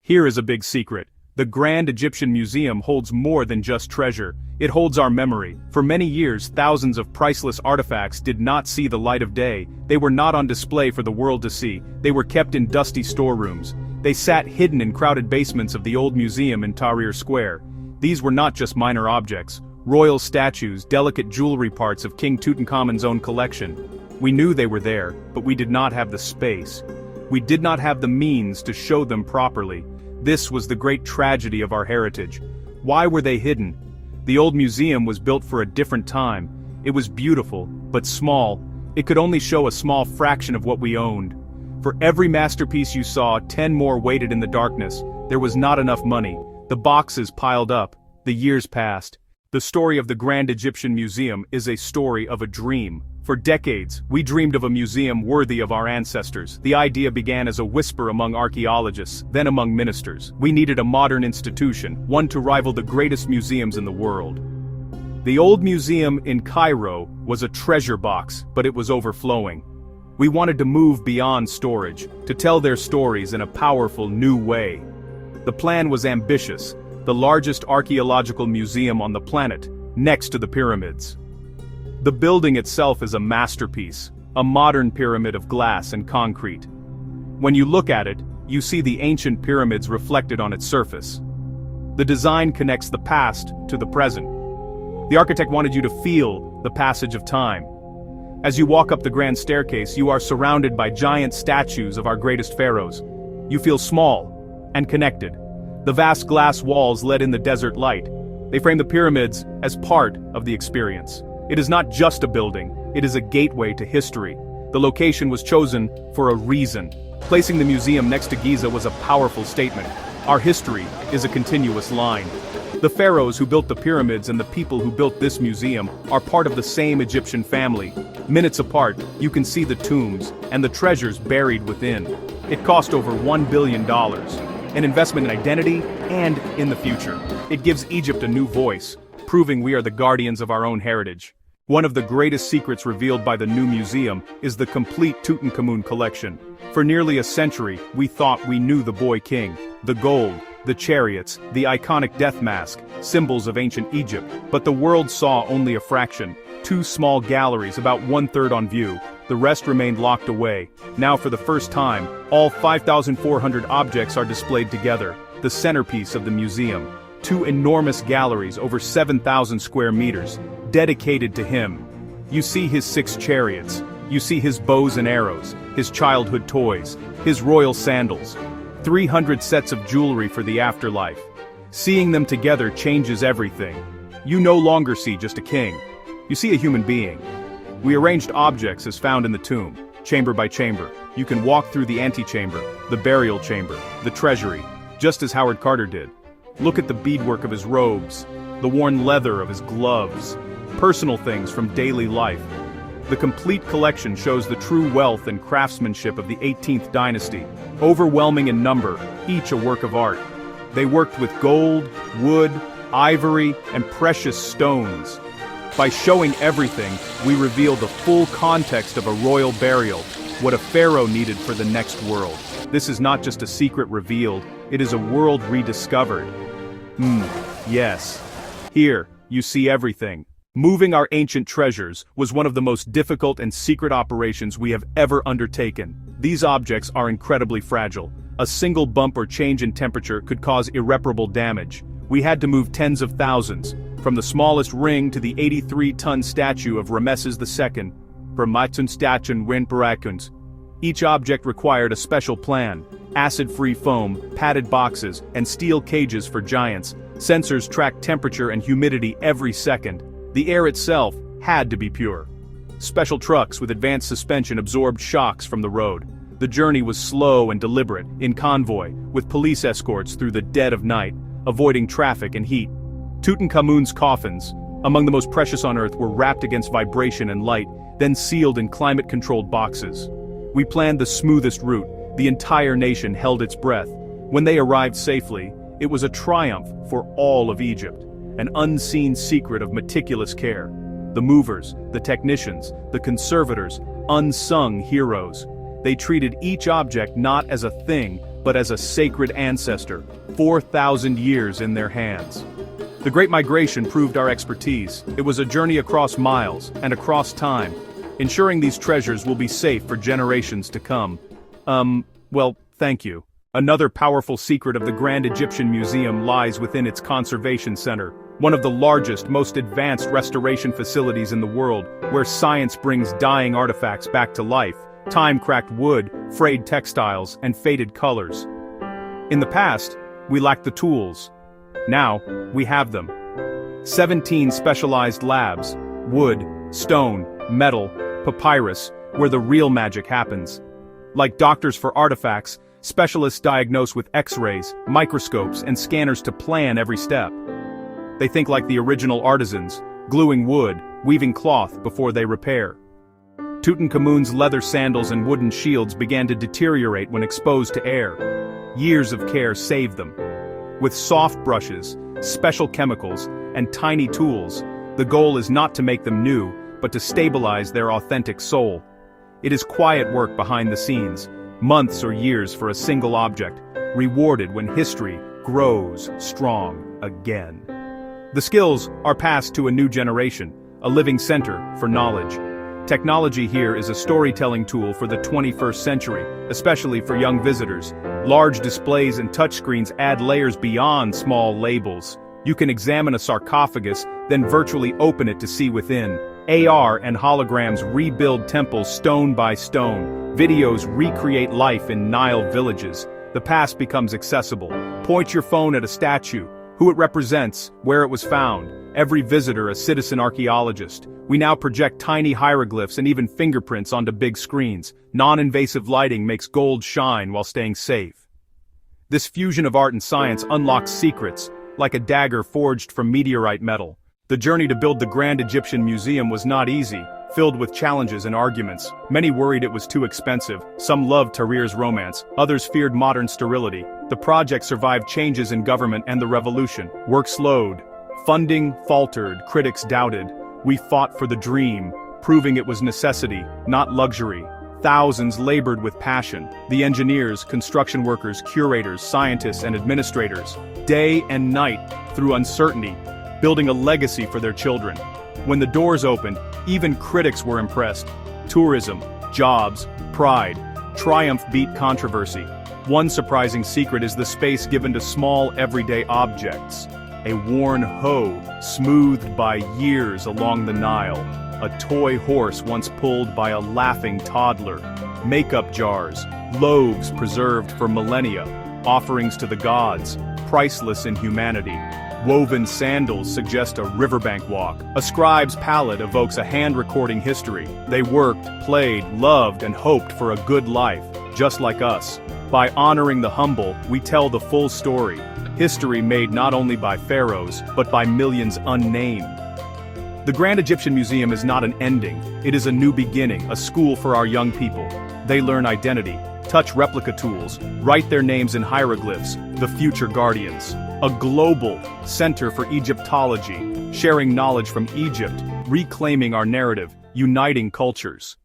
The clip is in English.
Here is a big secret. The Grand Egyptian Museum holds more than just treasure. It holds our memory. For many years, thousands of priceless artifacts did not see the light of day. They were not on display for the world to see. They were kept in dusty storerooms. They sat hidden in crowded basements of the old museum in Tahrir Square. These were not just minor objects. Royal statues, delicate jewelry parts of King Tutankhamun's own collection. We knew they were there, but we did not have the space. We did not have the means to show them properly. This was the great tragedy of our heritage. Why were they hidden? The old museum was built for a different time. It was beautiful, but small. It could only show a small fraction of what we owned. For every masterpiece you saw, 10 more waited in the darkness. There was not enough money. The boxes piled up. The years passed. The story of the Grand Egyptian Museum is a story of a dream. For decades, we dreamed of a museum worthy of our ancestors. The idea began as a whisper among archaeologists, then among ministers. We needed a modern institution, one to rival the greatest museums in the world. The old museum in Cairo was a treasure box, but it was overflowing. We wanted to move beyond storage, to tell their stories in a powerful new way. The plan was ambitious, the largest archaeological museum on the planet, next to the pyramids. The building itself is a masterpiece, a modern pyramid of glass and concrete. When you look at it, you see the ancient pyramids reflected on its surface. The design connects the past to the present. The architect wanted you to feel the passage of time. As you walk up the grand staircase, you are surrounded by giant statues of our greatest pharaohs. You feel small and connected. The vast glass walls let in the desert light. They frame the pyramids as part of the experience. It is not just a building, it is a gateway to history. The location was chosen for a reason. Placing the museum next to Giza was a powerful statement. Our history is a continuous line. The pharaohs who built the pyramids and the people who built this museum are part of the same Egyptian family. Minutes apart, you can see the tombs and the treasures buried within. It cost over $1 billion. An investment in identity and in the future. It gives Egypt a new voice, proving we are the guardians of our own heritage. One of the greatest secrets revealed by the new museum is the complete Tutankhamun collection. For nearly a century, we thought we knew the boy king, the gold, the chariots, the iconic death mask, symbols of ancient Egypt, but the world saw only a fraction. 2 small galleries, about 1/3 on view. The rest remained locked away. Now for the first time, all 5,400 objects are displayed together, the centerpiece of the museum. 2 enormous galleries over 7,000 square meters, dedicated to him. You see his 6 chariots. You see his bows and arrows, his childhood toys, his royal sandals. 300 sets of jewelry for the afterlife. Seeing them together changes everything. You no longer see just a king. You see a human being. We arranged objects as found in the tomb, chamber by chamber. You can walk through the antechamber, the burial chamber, the treasury, just as Howard Carter did. Look at the beadwork of his robes, the worn leather of his gloves, personal things from daily life. The complete collection shows the true wealth and craftsmanship of the 18th dynasty, overwhelming in number, each a work of art. They worked with gold, wood, ivory, and precious stones. By showing everything, we reveal the full context of a royal burial, what a pharaoh needed for the next world. This is not just a secret revealed, it is a world rediscovered. Yes. Here, you see everything. Moving our ancient treasures was one of the most difficult and secret operations we have ever undertaken. These objects are incredibly fragile. A single bump or change in temperature could cause irreparable damage. We had to move tens of thousands, from the smallest ring to the 83-ton statue of Ramesses II, from Matsunstatun Winparakuns. Each object required a special plan: acid-free foam, padded boxes, and steel cages for giants. Sensors tracked temperature and humidity every second. The air itself had to be pure. Special trucks with advanced suspension absorbed shocks from the road. The journey was slow and deliberate, in convoy, with police escorts through the dead of night, avoiding traffic and heat. Tutankhamun's coffins, among the most precious on Earth, were wrapped against vibration and light, then sealed in climate-controlled boxes. We planned the smoothest route. The entire nation held its breath. When they arrived safely, it was a triumph for all of Egypt, an unseen secret of meticulous care. The movers, the technicians, the conservators, unsung heroes. They treated each object not as a thing, but as a sacred ancestor, 4,000 years in their hands. The Great Migration proved our expertise. It was a journey across miles and across time, ensuring these treasures will be safe for generations to come. Well, thank you. Another powerful secret of the Grand Egyptian Museum lies within its conservation center, one of the largest, most advanced restoration facilities in the world, where science brings dying artifacts back to life, time-cracked wood, frayed textiles, and faded colors. In the past, we lacked the tools. Now, we have them. 17 specialized labs, wood, stone, metal, papyrus, where the real magic happens. Like doctors for artifacts, specialists diagnose with X-rays, microscopes, and scanners to plan every step. They think like the original artisans, gluing wood, weaving cloth before they repair. Tutankhamun's leather sandals and wooden shields began to deteriorate when exposed to air. Years of care saved them. With soft brushes, special chemicals, and tiny tools, the goal is not to make them new, but to stabilize their authentic soul. It is quiet work behind the scenes, months or years for a single object, rewarded when history grows strong again. The skills are passed to a new generation, a living center for knowledge. Technology here is a storytelling tool for the 21st century, especially for young visitors. Large displays and touchscreens add layers beyond small labels. You can examine a sarcophagus, then virtually open it to see within. AR and holograms rebuild temples stone by stone. Videos recreate life in Nile villages. The past becomes accessible. Point your phone at a statue, who it represents, where it was found. Every visitor a citizen archaeologist. We now project tiny hieroglyphs and even fingerprints onto big screens. Non-invasive lighting makes gold shine while staying safe. This fusion of art and science unlocks secrets, like a dagger forged from meteorite metal. The journey to build the Grand Egyptian Museum was not easy, filled with challenges and arguments. Many worried it was too expensive, some loved Tahrir's romance, others feared modern sterility. The project survived changes in government and the revolution. Work slowed. Funding faltered, critics doubted. We fought for the dream, proving it was necessity, not luxury. Thousands labored with passion. The engineers, construction workers, curators, scientists, and administrators, day and night, through uncertainty, building a legacy for their children. When the doors opened, even critics were impressed. Tourism, jobs, pride, triumph beat controversy. One surprising secret is the space given to small everyday objects. A worn hoe, smoothed by years along the Nile. A toy horse once pulled by a laughing toddler. Makeup jars, loaves preserved for millennia. Offerings to the gods, priceless in humanity. Woven sandals suggest a riverbank walk. A scribe's palette evokes a hand-recording history. They worked, played, loved, and hoped for a good life, just like us. By honoring the humble, we tell the full story. History made not only by pharaohs, but by millions unnamed. The Grand Egyptian Museum is not an ending, it is a new beginning, a school for our young people. They learn identity, touch replica tools, write their names in hieroglyphs, the future guardians. A global center for Egyptology, sharing knowledge from Egypt, reclaiming our narrative, uniting cultures.